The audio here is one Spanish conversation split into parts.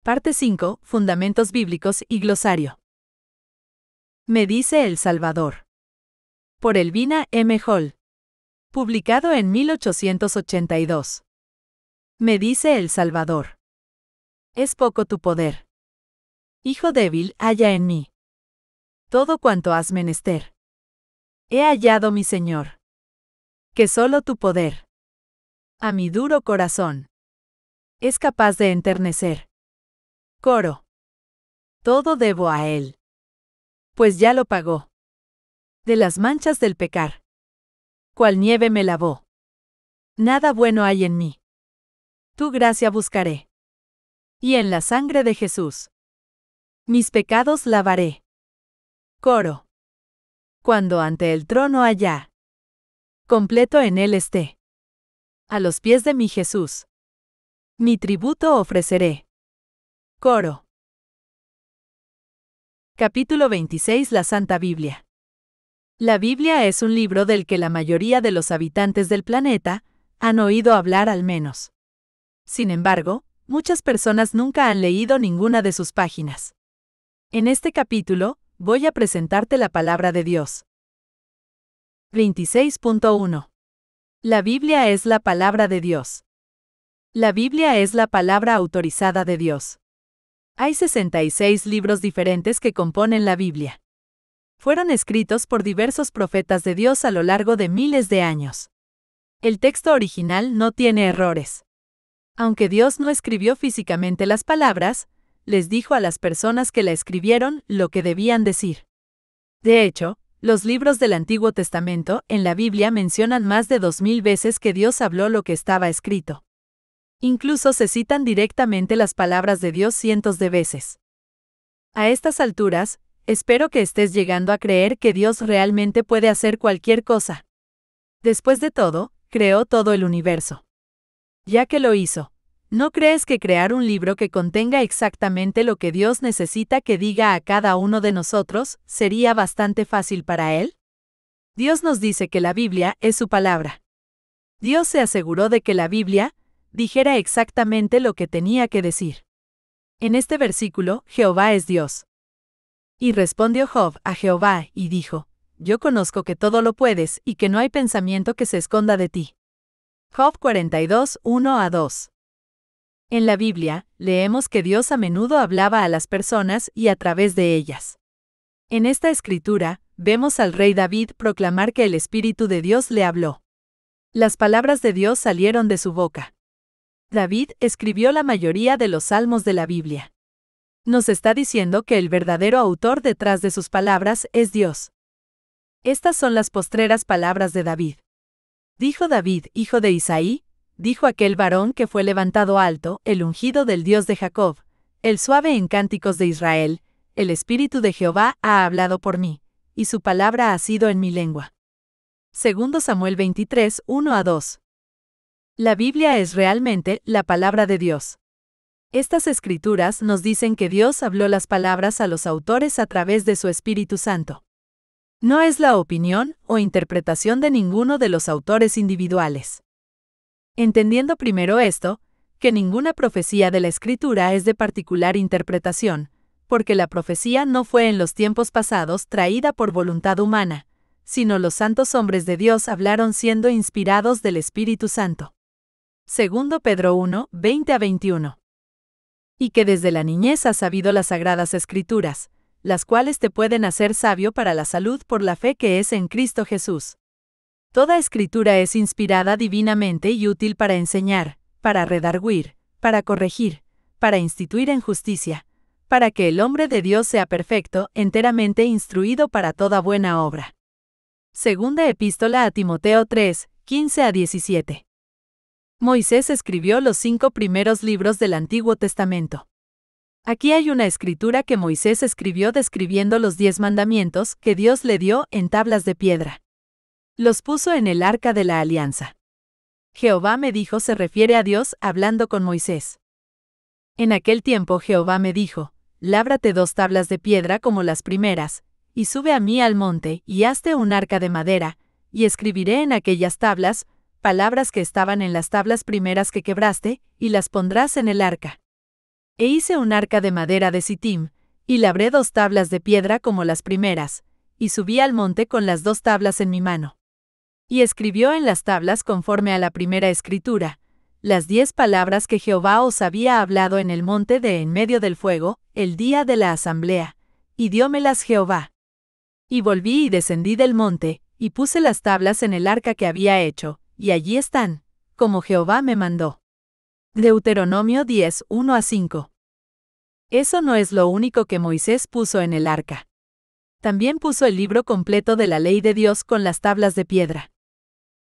Parte 5. Fundamentos bíblicos y glosario. Me dice El Salvador. Por Elvina M. Hall. Publicado en 1882. Me dice El Salvador. Es poco tu poder. Hijo débil, halla en mí todo cuanto has menester. He hallado, mi Señor, que solo tu poder a mi duro corazón es capaz de enternecer. Coro. Todo debo a Él, pues ya lo pagó. De las manchas del pecar, cual nieve me lavó. Nada bueno hay en mí. Tu gracia buscaré. Y en la sangre de Jesús mis pecados lavaré. Coro. Cuando ante el trono allá, completo en Él esté, a los pies de mi Jesús mi tributo ofreceré. Coro. Capítulo 26. La Santa Biblia. La Biblia es un libro del que la mayoría de los habitantes del planeta han oído hablar al menos. Sin embargo, muchas personas nunca han leído ninguna de sus páginas. En este capítulo, voy a presentarte la palabra de Dios. 26.1. La Biblia es la palabra de Dios. La Biblia es la palabra autorizada de Dios. Hay 66 libros diferentes que componen la Biblia. Fueron escritos por diversos profetas de Dios a lo largo de miles de años. El texto original no tiene errores. Aunque Dios no escribió físicamente las palabras, les dijo a las personas que la escribieron lo que debían decir. De hecho, los libros del Antiguo Testamento en la Biblia mencionan más de 2000 veces que Dios habló lo que estaba escrito. Incluso se citan directamente las palabras de Dios cientos de veces. A estas alturas, espero que estés llegando a creer que Dios realmente puede hacer cualquier cosa. Después de todo, creó todo el universo. Ya que lo hizo, ¿no crees que crear un libro que contenga exactamente lo que Dios necesita que diga a cada uno de nosotros sería bastante fácil para Él? Dios nos dice que la Biblia es su palabra. Dios se aseguró de que la Biblia dijera exactamente lo que tenía que decir. En este versículo, Jehová es Dios. Y respondió Job a Jehová y dijo: Yo conozco que todo lo puedes y que no hay pensamiento que se esconda de ti. Job 42, 1-2. En la Biblia, leemos que Dios a menudo hablaba a las personas y a través de ellas. En esta escritura, vemos al rey David proclamar que el Espíritu de Dios le habló. Las palabras de Dios salieron de su boca. David escribió la mayoría de los salmos de la Biblia. Nos está diciendo que el verdadero autor detrás de sus palabras es Dios. Estas son las postreras palabras de David. Dijo David, hijo de Isaí, dijo aquel varón que fue levantado alto, el ungido del Dios de Jacob, el suave en cánticos de Israel, el Espíritu de Jehová ha hablado por mí, y su palabra ha sido en mi lengua. 2 Samuel 23, 1-2. La Biblia es realmente la palabra de Dios. Estas escrituras nos dicen que Dios habló las palabras a los autores a través de su Espíritu Santo. No es la opinión o interpretación de ninguno de los autores individuales. Entendiendo primero esto, que ninguna profecía de la Escritura es de particular interpretación, porque la profecía no fue en los tiempos pasados traída por voluntad humana, sino los santos hombres de Dios hablaron siendo inspirados del Espíritu Santo. 2 Pedro 1, 20-21. Y que desde la niñez has sabido las sagradas Escrituras, las cuales te pueden hacer sabio para la salud por la fe que es en Cristo Jesús. Toda Escritura es inspirada divinamente y útil para enseñar, para redarguir, para corregir, para instituir en justicia, para que el hombre de Dios sea perfecto, enteramente instruido para toda buena obra. Segunda Epístola a Timoteo 3, 15-17. Moisés escribió los 5 primeros libros del Antiguo Testamento. Aquí hay una escritura que Moisés escribió describiendo los 10 mandamientos que Dios le dio en tablas de piedra. Los puso en el arca de la alianza. Jehová me dijo se refiere a Dios hablando con Moisés. En aquel tiempo Jehová me dijo: Lábrate 2 tablas de piedra como las primeras, y sube a mí al monte, y hazte un arca de madera, y escribiré en aquellas tablas palabras que estaban en las tablas primeras que quebraste, y las pondrás en el arca. E hice un arca de madera de Sittim, y labré 2 tablas de piedra como las primeras, y subí al monte con las 2 tablas en mi mano. Y escribió en las tablas conforme a la primera escritura, las 10 palabras que Jehová os había hablado en el monte de en medio del fuego, el día de la asamblea, y diómelas Jehová. Y volví y descendí del monte, y puse las tablas en el arca que había hecho, y allí están, como Jehová me mandó. Deuteronomio 10, 1-5. Eso no es lo único que Moisés puso en el arca. También puso el libro completo de la ley de Dios con las tablas de piedra.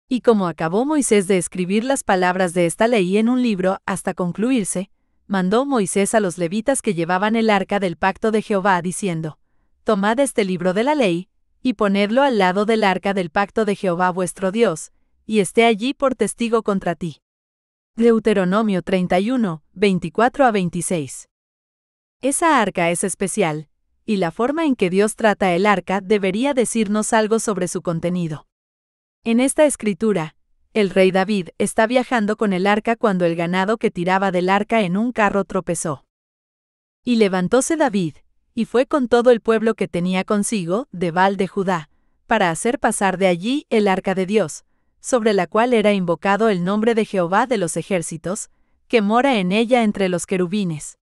Y como acabó Moisés de escribir las palabras de esta ley en un libro hasta concluirse, mandó Moisés a los levitas que llevaban el arca del pacto de Jehová diciendo: Tomad este libro de la ley, y ponedlo al lado del arca del pacto de Jehová vuestro Dios, y esté allí por testigo contra ti. Deuteronomio 31, 24-26. Esa arca es especial, y la forma en que Dios trata el arca debería decirnos algo sobre su contenido. En esta escritura, el rey David está viajando con el arca cuando el ganado que tiraba del arca en un carro tropezó. Y levantóse David, y fue con todo el pueblo que tenía consigo, de Baal de Judá, para hacer pasar de allí el arca de Dios, sobre la cual era invocado el nombre de Jehová de los ejércitos, que mora en ella entre los querubines.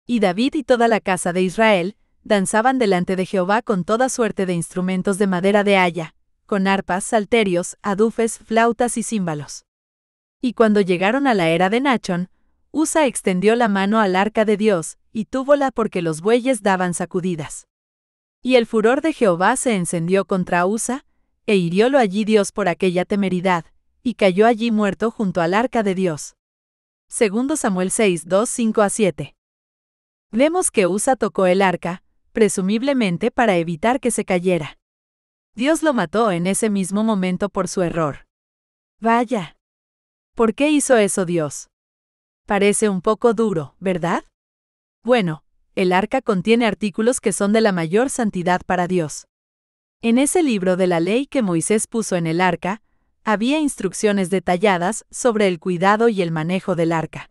Y David y toda la casa de Israel danzaban delante de Jehová con toda suerte de instrumentos de madera de haya, con arpas, salterios, adufes, flautas y címbalos. Y cuando llegaron a la era de Nachón, Usa extendió la mano al arca de Dios, y túvola porque los bueyes daban sacudidas. Y el furor de Jehová se encendió contra Usa, e hiriólo allí Dios por aquella temeridad, y cayó allí muerto junto al arca de Dios. Segundo Samuel 6, 2, 5-7. Vemos que Usa tocó el arca, presumiblemente para evitar que se cayera. Dios lo mató en ese mismo momento por su error. Vaya. ¿Por qué hizo eso Dios? Parece un poco duro, ¿verdad? Bueno, el arca contiene artículos que son de la mayor santidad para Dios. En ese libro de la ley que Moisés puso en el arca, había instrucciones detalladas sobre el cuidado y el manejo del arca.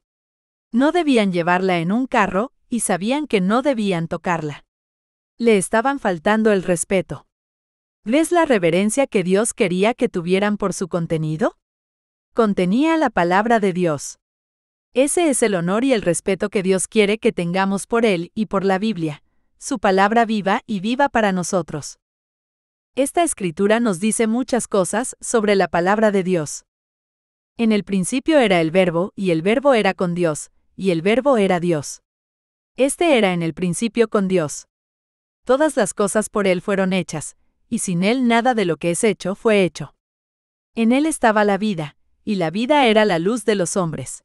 No debían llevarla en un carro, y sabían que no debían tocarla. Le estaban faltando el respeto. ¿Ves la reverencia que Dios quería que tuvieran por su contenido? Contenía la palabra de Dios. Ese es el honor y el respeto que Dios quiere que tengamos por Él y por la Biblia, su palabra viva y viva para nosotros. Esta escritura nos dice muchas cosas sobre la palabra de Dios. En el principio era el Verbo, y el Verbo era con Dios, y el Verbo era Dios. Este era en el principio con Dios. Todas las cosas por Él fueron hechas, y sin Él nada de lo que es hecho fue hecho. En Él estaba la vida, y la vida era la luz de los hombres.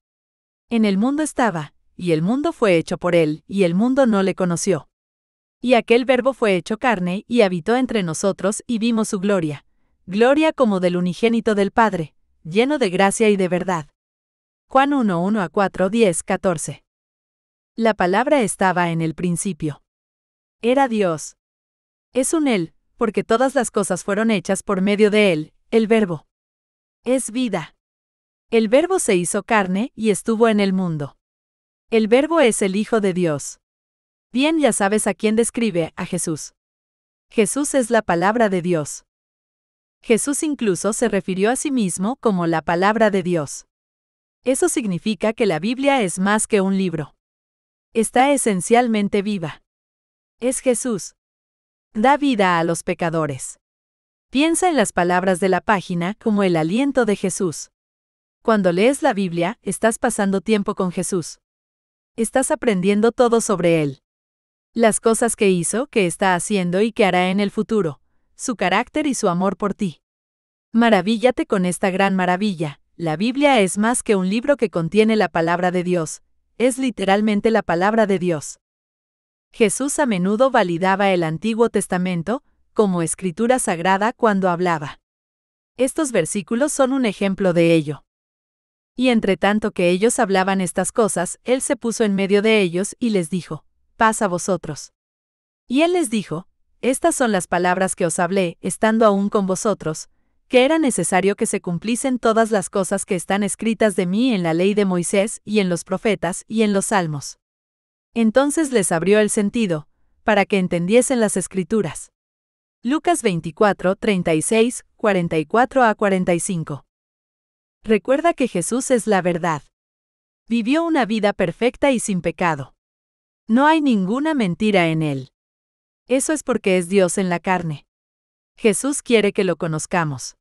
En el mundo estaba, y el mundo fue hecho por Él, y el mundo no le conoció. Y aquel Verbo fue hecho carne, y habitó entre nosotros, y vimos su gloria. Gloria como del unigénito del Padre, lleno de gracia y de verdad. Juan 1, 1-4, 10, 14. La palabra estaba en el principio. Era Dios. Es un Él, porque todas las cosas fueron hechas por medio de Él, el Verbo. Es vida. El Verbo se hizo carne y estuvo en el mundo. El Verbo es el Hijo de Dios. Bien, ya sabes a quién describe, a Jesús. Jesús es la palabra de Dios. Jesús incluso se refirió a sí mismo como la palabra de Dios. Eso significa que la Biblia es más que un libro. Está esencialmente viva. Es Jesús. Da vida a los pecadores. Piensa en las palabras de la página como el aliento de Jesús. Cuando lees la Biblia, estás pasando tiempo con Jesús. Estás aprendiendo todo sobre Él. Las cosas que hizo, que está haciendo y que hará en el futuro, su carácter y su amor por ti. Maravíllate con esta gran maravilla. La Biblia es más que un libro que contiene la palabra de Dios, es literalmente la palabra de Dios. Jesús a menudo validaba el Antiguo Testamento como escritura sagrada cuando hablaba. Estos versículos son un ejemplo de ello. Y entre tanto que ellos hablaban estas cosas, Él se puso en medio de ellos y les dijo: paz a vosotros. Y Él les dijo: estas son las palabras que os hablé, estando aún con vosotros, que era necesario que se cumpliesen todas las cosas que están escritas de mí en la ley de Moisés, y en los profetas, y en los salmos. Entonces les abrió el sentido, para que entendiesen las Escrituras. Lucas 24, 36, 44 a 45. Recuerda que Jesús es la verdad. Vivió una vida perfecta y sin pecado. No hay ninguna mentira en él. Eso es porque es Dios en la carne. Jesús quiere que lo conozcamos.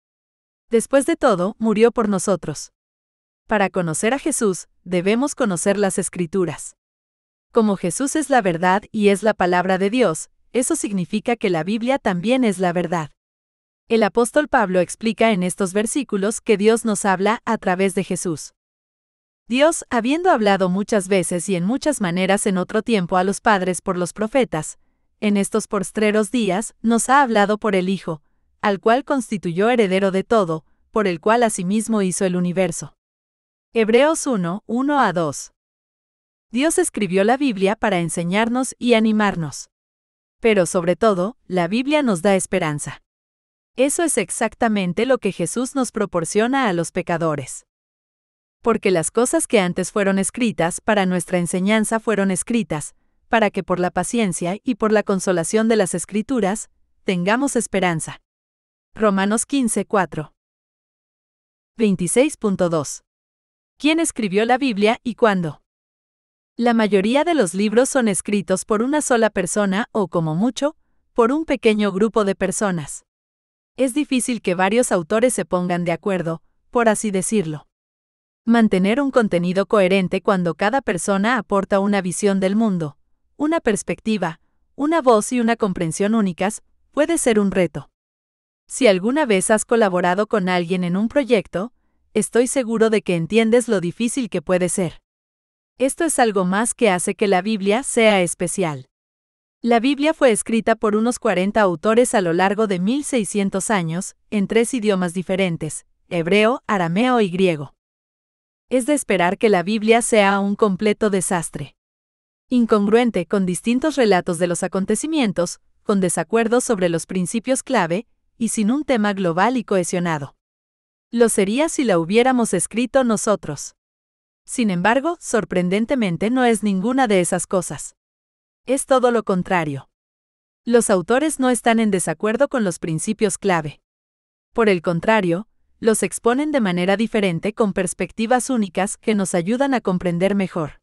Después de todo, murió por nosotros. Para conocer a Jesús, debemos conocer las Escrituras. Como Jesús es la verdad y es la palabra de Dios, eso significa que la Biblia también es la verdad. El apóstol Pablo explica en estos versículos que Dios nos habla a través de Jesús. Dios, habiendo hablado muchas veces y en muchas maneras en otro tiempo a los padres por los profetas, en estos postreros días nos ha hablado por el Hijo, al cual constituyó heredero de todo, por el cual asimismo hizo el universo. Hebreos 1, 1 a 2. Dios escribió la Biblia para enseñarnos y animarnos. Pero sobre todo, la Biblia nos da esperanza. Eso es exactamente lo que Jesús nos proporciona a los pecadores. Porque las cosas que antes fueron escritas para nuestra enseñanza fueron escritas, para que por la paciencia y por la consolación de las Escrituras, tengamos esperanza. Romanos 15, 4. 26.2. ¿Quién escribió la Biblia y cuándo? La mayoría de los libros son escritos por una sola persona o, como mucho, por un pequeño grupo de personas. Es difícil que varios autores se pongan de acuerdo, por así decirlo. Mantener un contenido coherente cuando cada persona aporta una visión del mundo, una perspectiva, una voz y una comprensión únicas, puede ser un reto. Si alguna vez has colaborado con alguien en un proyecto, estoy seguro de que entiendes lo difícil que puede ser. Esto es algo más que hace que la Biblia sea especial. La Biblia fue escrita por unos 40 autores a lo largo de 1600 años, en 3 idiomas diferentes, hebreo, arameo y griego. Es de esperar que la Biblia sea un completo desastre. Incongruente con distintos relatos de los acontecimientos, con desacuerdos sobre los principios clave, y sin un tema global y cohesionado. Lo sería si la hubiéramos escrito nosotros. Sin embargo, sorprendentemente no es ninguna de esas cosas. Es todo lo contrario. Los autores no están en desacuerdo con los principios clave. Por el contrario, los exponen de manera diferente con perspectivas únicas que nos ayudan a comprender mejor.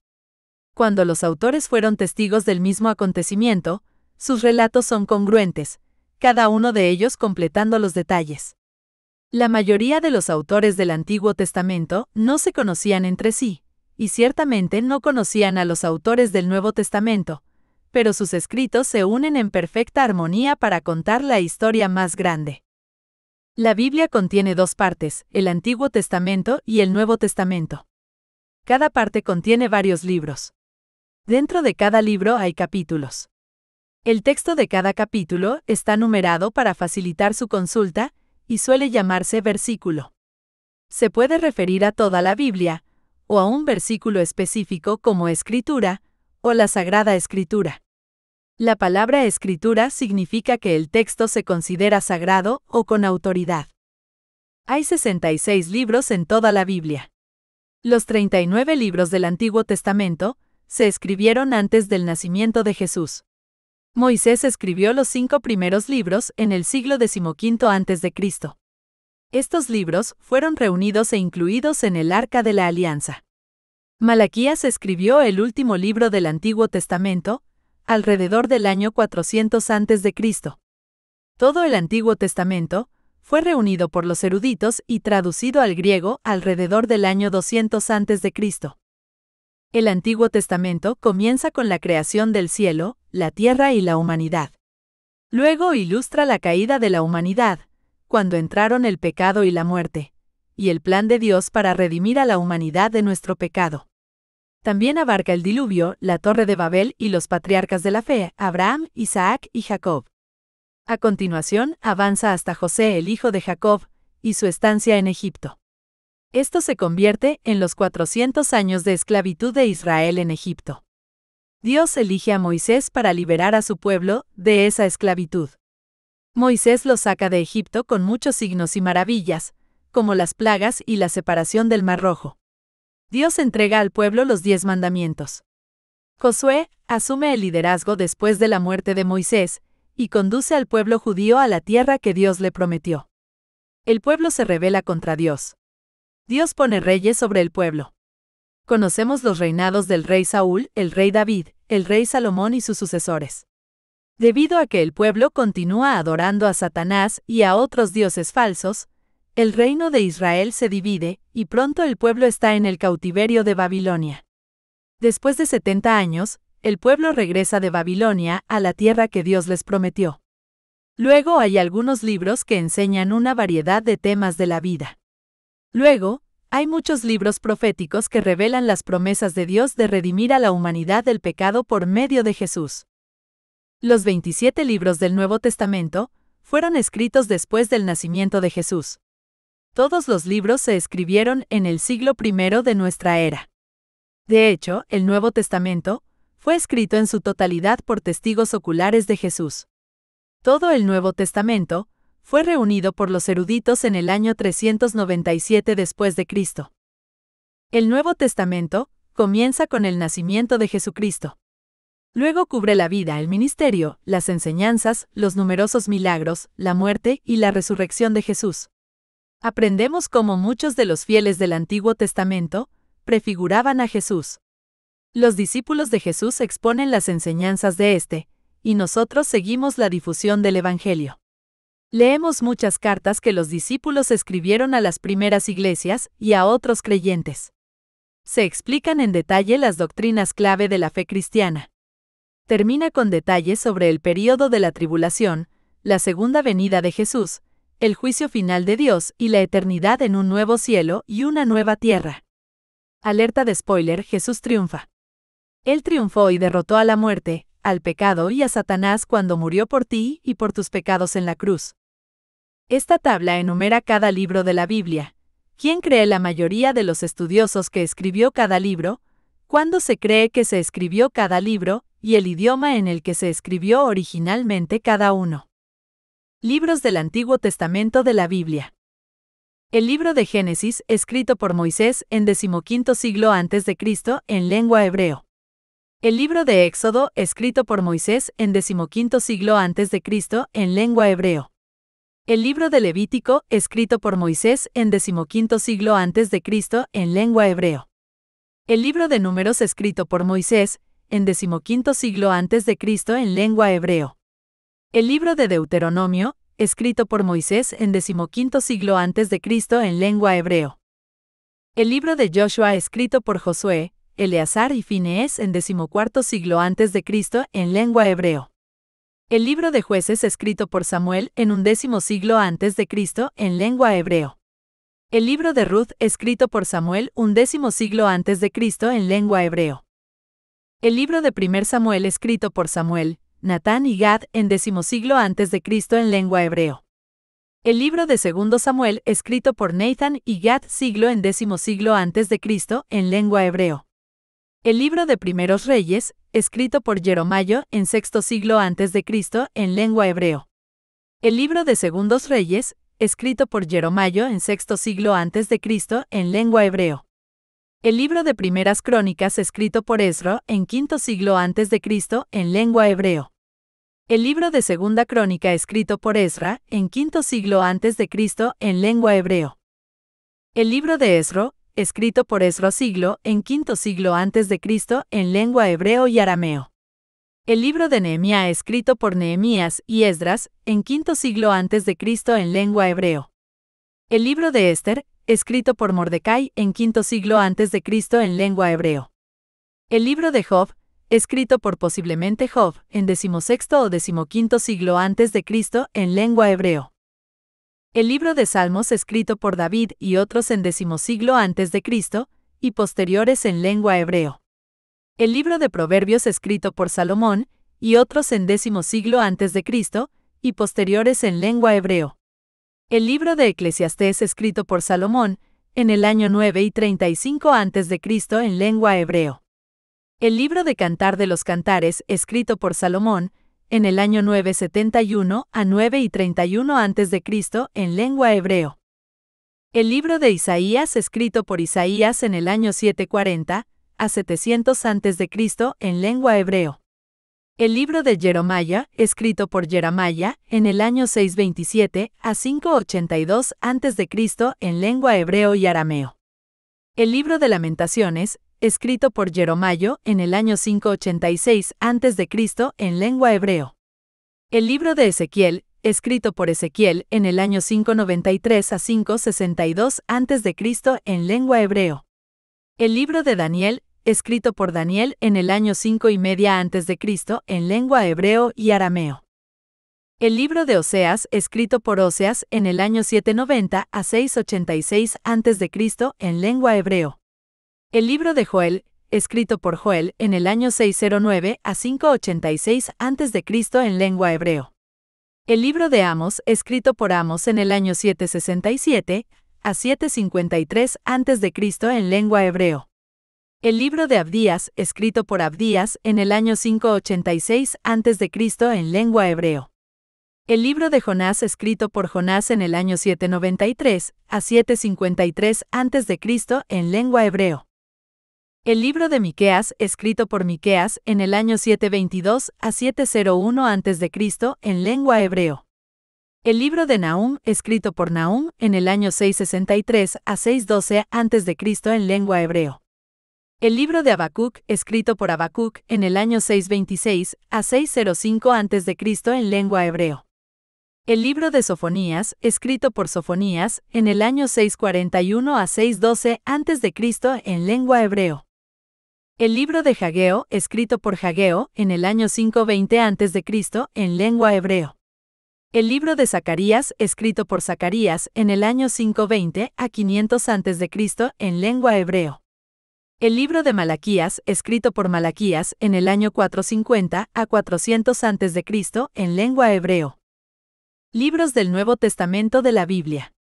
Cuando los autores fueron testigos del mismo acontecimiento, sus relatos son congruentes, cada uno de ellos completando los detalles. La mayoría de los autores del Antiguo Testamento no se conocían entre sí, y ciertamente no conocían a los autores del Nuevo Testamento, pero sus escritos se unen en perfecta armonía para contar la historia más grande. La Biblia contiene 2 partes, el Antiguo Testamento y el Nuevo Testamento. Cada parte contiene varios libros. Dentro de cada libro hay capítulos. El texto de cada capítulo está numerado para facilitar su consulta, y suele llamarse versículo. Se puede referir a toda la Biblia, o a un versículo específico como Escritura, o la Sagrada Escritura. La palabra Escritura significa que el texto se considera sagrado o con autoridad. Hay 66 libros en toda la Biblia. Los 39 libros del Antiguo Testamento se escribieron antes del nacimiento de Jesús. Moisés escribió los 5 primeros libros en el siglo XV a.C. Estos libros fueron reunidos e incluidos en el Arca de la Alianza. Malaquías escribió el último libro del Antiguo Testamento, alrededor del año 400 a.C. Todo el Antiguo Testamento fue reunido por los eruditos y traducido al griego alrededor del año 200 a.C. El Antiguo Testamento comienza con la creación del cielo, la tierra y la humanidad. Luego ilustra la caída de la humanidad, cuando entraron el pecado y la muerte, y el plan de Dios para redimir a la humanidad de nuestro pecado. También abarca el diluvio, la Torre de Babel y los patriarcas de la fe, Abraham, Isaac y Jacob. A continuación, avanza hasta José, el hijo de Jacob, y su estancia en Egipto. Esto se convierte en los 400 años de esclavitud de Israel en Egipto. Dios elige a Moisés para liberar a su pueblo de esa esclavitud. Moisés los saca de Egipto con muchos signos y maravillas, como las plagas y la separación del Mar Rojo. Dios entrega al pueblo los 10 mandamientos. Josué asume el liderazgo después de la muerte de Moisés y conduce al pueblo judío a la tierra que Dios le prometió. El pueblo se rebela contra Dios. Dios pone reyes sobre el pueblo. Conocemos los reinados del rey Saúl, el rey David, el rey Salomón y sus sucesores. Debido a que el pueblo continúa adorando a Satanás y a otros dioses falsos, el reino de Israel se divide, y pronto el pueblo está en el cautiverio de Babilonia. Después de 70 años, el pueblo regresa de Babilonia a la tierra que Dios les prometió. Luego hay algunos libros que enseñan una variedad de temas de la vida. Luego, hay muchos libros proféticos que revelan las promesas de Dios de redimir a la humanidad del pecado por medio de Jesús. Los 27 libros del Nuevo Testamento fueron escritos después del nacimiento de Jesús. Todos los libros se escribieron en el siglo I de nuestra era. De hecho, el Nuevo Testamento fue escrito en su totalidad por testigos oculares de Jesús. Todo el Nuevo Testamento fue reunido por los eruditos en el año 397 después de Cristo. El Nuevo Testamento comienza con el nacimiento de Jesucristo. Luego cubre la vida, el ministerio, las enseñanzas, los numerosos milagros, la muerte y la resurrección de Jesús. Aprendemos cómo muchos de los fieles del Antiguo Testamento prefiguraban a Jesús. Los discípulos de Jesús exponen las enseñanzas de éste, y nosotros seguimos la difusión del Evangelio. Leemos muchas cartas que los discípulos escribieron a las primeras iglesias y a otros creyentes. Se explican en detalle las doctrinas clave de la fe cristiana. Termina con detalles sobre el período de la tribulación, la segunda venida de Jesús, el juicio final de Dios y la eternidad en un nuevo cielo y una nueva tierra. Alerta de spoiler: Jesús triunfa. Él triunfó y derrotó a la muerte, al pecado y a Satanás cuando murió por ti y por tus pecados en la cruz. Esta tabla enumera cada libro de la Biblia. ¿Quién cree la mayoría de los estudiosos que escribió cada libro? ¿Cuándo se cree que se escribió cada libro? Y el idioma en el que se escribió originalmente cada uno. Libros del Antiguo Testamento de la Biblia. El libro de Génesis, escrito por Moisés en 15 siglo a.C. en lengua hebreo. El libro de Éxodo, escrito por Moisés en 15 siglo a.C. en lengua hebreo. El libro de Levítico, escrito por Moisés en 15 siglo a.C. en lengua hebreo. El libro de Números, escrito por Moisés en 15 siglo a.C. en lengua hebreo. El libro de Deuteronomio, escrito por Moisés en 15 siglo a.C. en lengua hebreo. El libro de Joshua, escrito por Josué, Eleazar y Finees en 14 siglo a.C. en lengua hebreo. El libro de Jueces, escrito por Samuel en 11 siglo a.C. en lengua hebreo. El libro de Ruth, escrito por Samuel 11 siglo a.C. en lengua hebreo. El libro de 1 Samuel, escrito por Samuel, Natán y Gad en 10 siglo a.C. en lengua hebreo. El libro de 2 Samuel, escrito por Nathan y Gad siglo en 10 siglo a.C. en lengua hebreo. El libro de Primeros Reyes, escrito por Jeromayo en 6 siglo a.C. en lengua hebreo. El libro de Segundos Reyes, escrito por Jeromayo en 6 siglo a.C. en lengua hebreo. El libro de Primeras Crónicas, escrito por Esdra en 5 siglo a.C. en lengua hebreo. El libro de Segunda Crónica, escrito por Esdra en 5 siglo a.C. en lengua hebreo. El libro de Esdra, escrito por Esdra siglo en 5 siglo a.C. en lengua hebreo y arameo. El libro de Nehemías, escrito por Nehemías y Esdras en 5 siglo a.C. en lengua hebreo. El libro de Esther, escrito por Mordecai en 5 siglo a.C. en lengua hebreo. El libro de Job, escrito por posiblemente Job en 16 o 15 siglo a.C. en lengua hebreo. El libro de Salmos, escrito por David y otros en 10 siglo a.C. y posteriores en lengua hebreo. El libro de Proverbios, escrito por Salomón y otros en 10 siglo a.C. y posteriores en lengua hebreo. El libro de Eclesiastés, escrito por Salomón en el año 9 y 35 a.C. en lengua hebreo. El libro de Cantar de los Cantares, escrito por Salomón en el año 971 a 9 y 31 a.C. en lengua hebreo. El libro de Isaías, escrito por Isaías en el año 740 a 700 a.C. en lengua hebreo. El libro de Jeremías, escrito por Jeremías, en el año 627 a 582 a.C. en lengua hebreo y arameo. El libro de Lamentaciones, escrito por Jeremías, en el año 586 a.C. en lengua hebreo. El libro de Ezequiel, escrito por Ezequiel, en el año 593 a 562 a.C. en lengua hebreo. El libro de Daniel, escrito por Daniel en el año 550 a.C. en lengua hebreo y arameo. El libro de Oseas, escrito por Oseas en el año 790 a 686 a.C. en lengua hebreo. El libro de Joel, escrito por Joel en el año 609 a 586 a.C. en lengua hebreo. El libro de Amos, escrito por Amos en el año 767 a 753 a.C. en lengua hebreo. El libro de Abdías, escrito por Abdías en el año 586 a.C. en lengua hebreo. El libro de Jonás, escrito por Jonás en el año 793 a 753 a.C. en lengua hebreo. El libro de Miqueas, escrito por Miqueas en el año 722 a 701 a.C. en lengua hebreo. El libro de Nahum, escrito por Nahum en el año 663 a 612 a.C. en lengua hebreo. El libro de Habacuc, escrito por Habacuc en el año 626 a 605 a.C. en lengua hebreo. El libro de Sofonías, escrito por Sofonías en el año 641 a 612 a.C. en lengua hebreo. El libro de Hageo, escrito por Hageo en el año 520 a.C. en lengua hebreo. El libro de Zacarías, escrito por Zacarías en el año 520 a 500 a.C. en lengua hebreo. El libro de Malaquías, escrito por Malaquías en el año 450 a 400 a.C. en lengua hebreo. Libros del Nuevo Testamento de la Biblia.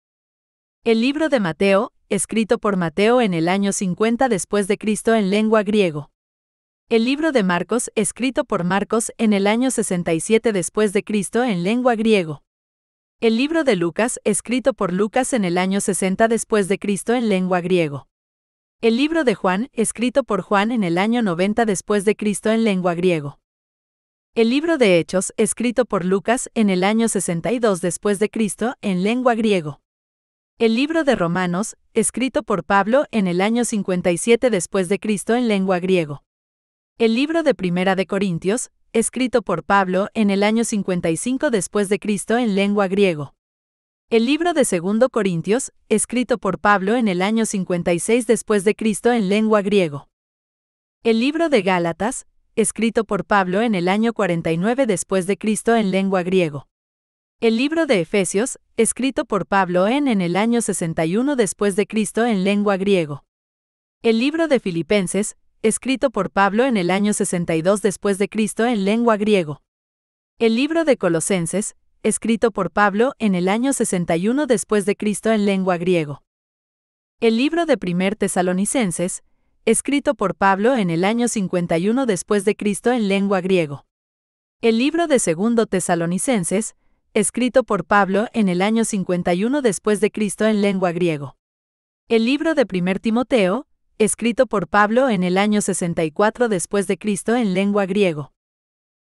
El libro de Mateo, escrito por Mateo en el año 50 después de Cristo en lengua griego. El libro de Marcos, escrito por Marcos en el año 67 después de Cristo en lengua griego. El libro de Lucas, escrito por Lucas en el año 60 después de Cristo en lengua griego. El libro de Juan, escrito por Juan en el año 90 después de Cristo en lengua griego. El libro de Hechos, escrito por Lucas en el año 62 después de Cristo en lengua griego. El libro de Romanos, escrito por Pablo en el año 57 después de Cristo en lengua griego. El libro de Primera de Corintios, escrito por Pablo en el año 55 después de Cristo en lengua griego. El libro de 2 Corintios, escrito por Pablo en el año 56 después de Cristo en lengua griego. El libro de Gálatas, escrito por Pablo en el año 49 después de Cristo en lengua griego. El libro de Efesios, escrito por Pablo en el año 61 después de Cristo en lengua griego. El libro de Filipenses, escrito por Pablo en el año 62 después de Cristo en lengua griego. El libro de Colosenses, escrito por Pablo en el año 61 después de Cristo en lengua griego. El libro de 1 Tesalonicenses, escrito por Pablo en el año 51 después de Cristo en lengua griego. El libro de 2 Tesalonicenses, escrito por Pablo en el año 51 después de Cristo en lengua griego. El libro de 1 Timoteo, escrito por Pablo en el año 64 después de Cristo en lengua griego.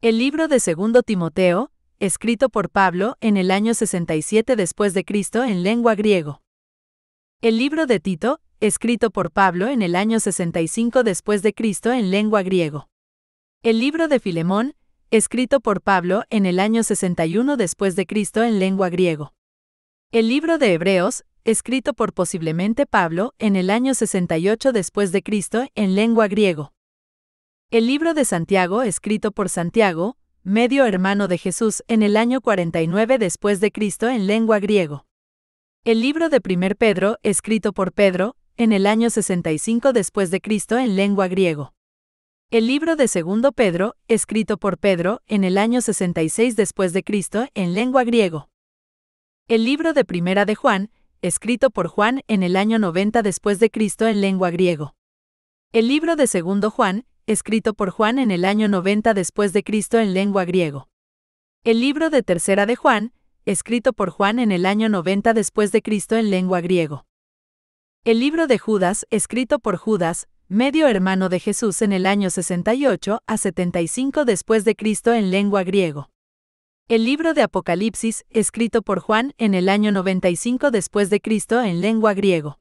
El libro de 2 Timoteo, escrito por Pablo en el año 67 después de Cristo en lengua griego. El libro de Tito, escrito por Pablo en el año 65 después de Cristo en lengua griego. El libro de Filemón, escrito por Pablo en el año 61 después de Cristo en lengua griego. El libro de Hebreos, escrito por posiblemente Pablo en el año 68 después de Cristo en lengua griego. El libro de Santiago, escrito por Santiago, medio hermano de Jesús en el año 49 después de Cristo en lengua griego. El libro de 1 Pedro, escrito por Pedro, en el año 65 después de Cristo en lengua griego. El libro de 2 Pedro, escrito por Pedro, en el año 66 después de Cristo en lengua griego. El libro de 1 de Juan, escrito por Juan en el año 90 después de Cristo en lengua griego. El libro de 2 Juan, escrito por Juan en el año 90 después de Cristo en lengua griego. El libro de 3 de Juan, escrito por Juan en el año 90 después de Cristo en lengua griego. El libro de Judas, escrito por Judas, medio hermano de Jesús en el año 68 a 75 después de Cristo en lengua griego. El libro de Apocalipsis, escrito por Juan en el año 95 después de Cristo en lengua griego.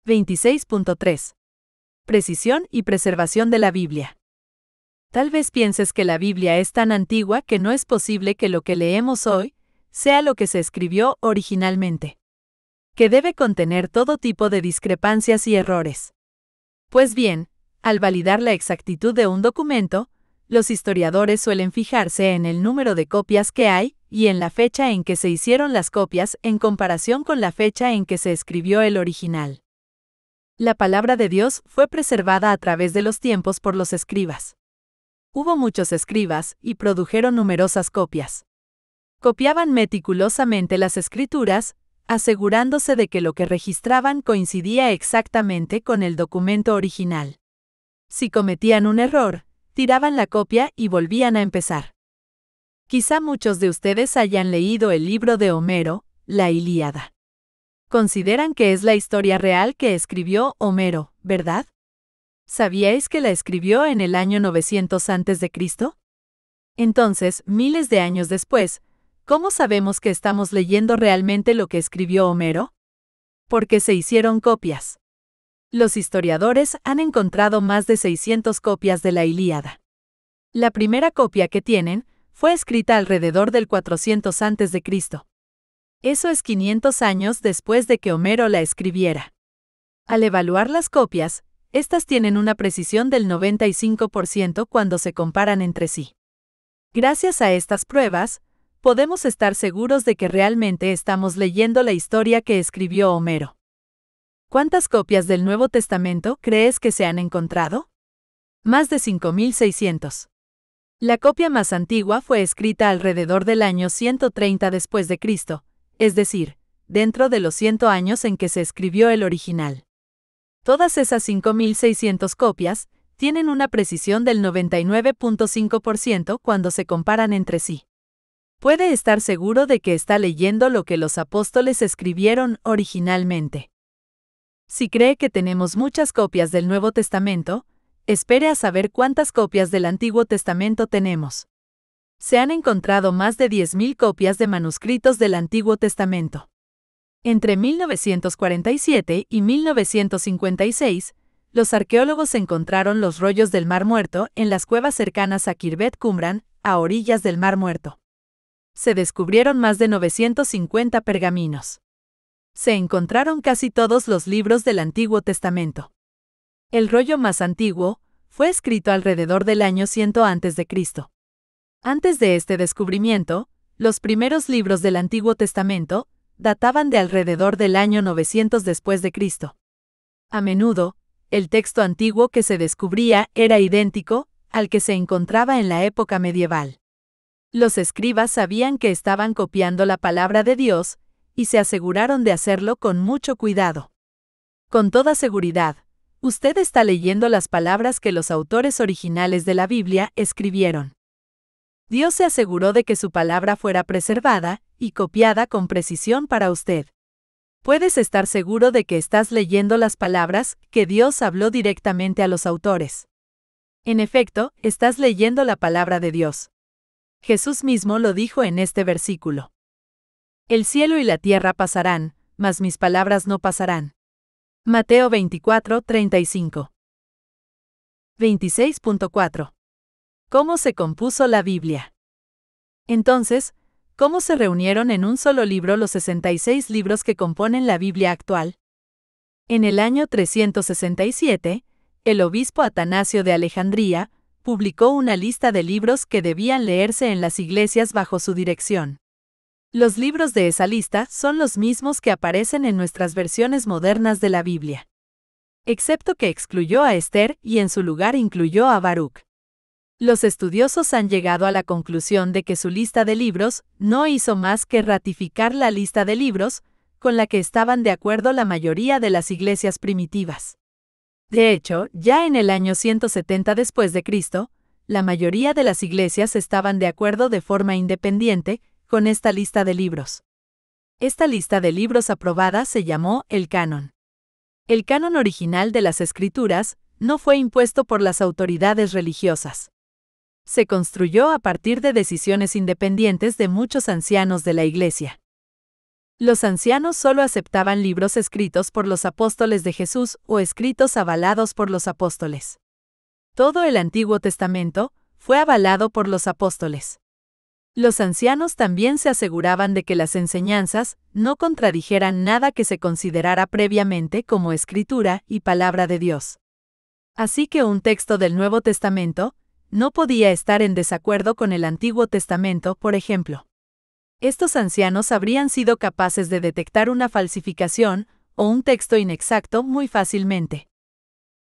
26.3. Precisión y preservación de la Biblia. Tal vez pienses que la Biblia es tan antigua que no es posible que lo que leemos hoy sea lo que se escribió originalmente. Que debe contener todo tipo de discrepancias y errores. Pues bien, al validar la exactitud de un documento, los historiadores suelen fijarse en el número de copias que hay y en la fecha en que se hicieron las copias en comparación con la fecha en que se escribió el original. La palabra de Dios fue preservada a través de los tiempos por los escribas. Hubo muchos escribas y produjeron numerosas copias. Copiaban meticulosamente las escrituras, asegurándose de que lo que registraban coincidía exactamente con el documento original. Si cometían un error, tiraban la copia y volvían a empezar. Quizá muchos de ustedes hayan leído el libro de Homero, la Ilíada. Consideran que es la historia real que escribió Homero, ¿verdad? ¿Sabíais que la escribió en el año 900 a.C.? Entonces, miles de años después, ¿cómo sabemos que estamos leyendo realmente lo que escribió Homero? Porque se hicieron copias. Los historiadores han encontrado más de 600 copias de la Ilíada. La primera copia que tienen fue escrita alrededor del 400 a.C. Eso es 500 años después de que Homero la escribiera. Al evaluar las copias, estas tienen una precisión del 95% cuando se comparan entre sí. Gracias a estas pruebas, podemos estar seguros de que realmente estamos leyendo la historia que escribió Homero. ¿Cuántas copias del Nuevo Testamento crees que se han encontrado? Más de 5.600. La copia más antigua fue escrita alrededor del año 130 después de Cristo, es decir, dentro de los 100 años en que se escribió el original. Todas esas 5.600 copias tienen una precisión del 99.5% cuando se comparan entre sí. Puede estar seguro de que está leyendo lo que los apóstoles escribieron originalmente. Si cree que tenemos muchas copias del Nuevo Testamento, espere a saber cuántas copias del Antiguo Testamento tenemos. Se han encontrado más de 10.000 copias de manuscritos del Antiguo Testamento. Entre 1947 y 1956, los arqueólogos encontraron los rollos del Mar Muerto en las cuevas cercanas a Khirbet Qumran, a orillas del Mar Muerto. Se descubrieron más de 950 pergaminos. Se encontraron casi todos los libros del Antiguo Testamento. El rollo más antiguo fue escrito alrededor del año 100 a.C. Antes de este descubrimiento, los primeros libros del Antiguo Testamento databan de alrededor del año 900 después de Cristo. A menudo, el texto antiguo que se descubría era idéntico al que se encontraba en la época medieval. Los escribas sabían que estaban copiando la palabra de Dios y se aseguraron de hacerlo con mucho cuidado. Con toda seguridad, usted está leyendo las palabras que los autores originales de la Biblia escribieron. Dios se aseguró de que su palabra fuera preservada y copiada con precisión para usted. Puedes estar seguro de que estás leyendo las palabras que Dios habló directamente a los autores. En efecto, estás leyendo la palabra de Dios. Jesús mismo lo dijo en este versículo. El cielo y la tierra pasarán, mas mis palabras no pasarán. Mateo 24:35. 26.4. ¿Cómo se compuso la Biblia? Entonces, ¿cómo se reunieron en un solo libro los 66 libros que componen la Biblia actual? En el año 367, el obispo Atanasio de Alejandría publicó una lista de libros que debían leerse en las iglesias bajo su dirección. Los libros de esa lista son los mismos que aparecen en nuestras versiones modernas de la Biblia. Excepto que excluyó a Esther y en su lugar incluyó a Baruch. Los estudiosos han llegado a la conclusión de que su lista de libros no hizo más que ratificar la lista de libros con la que estaban de acuerdo la mayoría de las iglesias primitivas. De hecho, ya en el año 170 después de Cristo, la mayoría de las iglesias estaban de acuerdo de forma independiente con esta lista de libros. Esta lista de libros aprobada se llamó el Canon. El canon original de las Escrituras no fue impuesto por las autoridades religiosas. Se construyó a partir de decisiones independientes de muchos ancianos de la Iglesia. Los ancianos solo aceptaban libros escritos por los apóstoles de Jesús o escritos avalados por los apóstoles. Todo el Antiguo Testamento fue avalado por los apóstoles. Los ancianos también se aseguraban de que las enseñanzas no contradijeran nada que se considerara previamente como escritura y palabra de Dios. Así que un texto del Nuevo Testamento no podía estar en desacuerdo con el Antiguo Testamento, por ejemplo. Estos ancianos habrían sido capaces de detectar una falsificación o un texto inexacto muy fácilmente.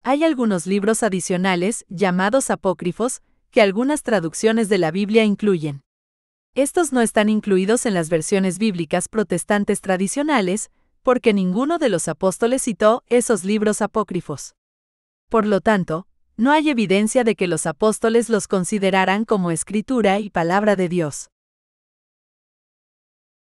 Hay algunos libros adicionales, llamados apócrifos, que algunas traducciones de la Biblia incluyen. Estos no están incluidos en las versiones bíblicas protestantes tradicionales, porque ninguno de los apóstoles citó esos libros apócrifos. Por lo tanto, no hay evidencia de que los apóstoles los consideraran como escritura y palabra de Dios.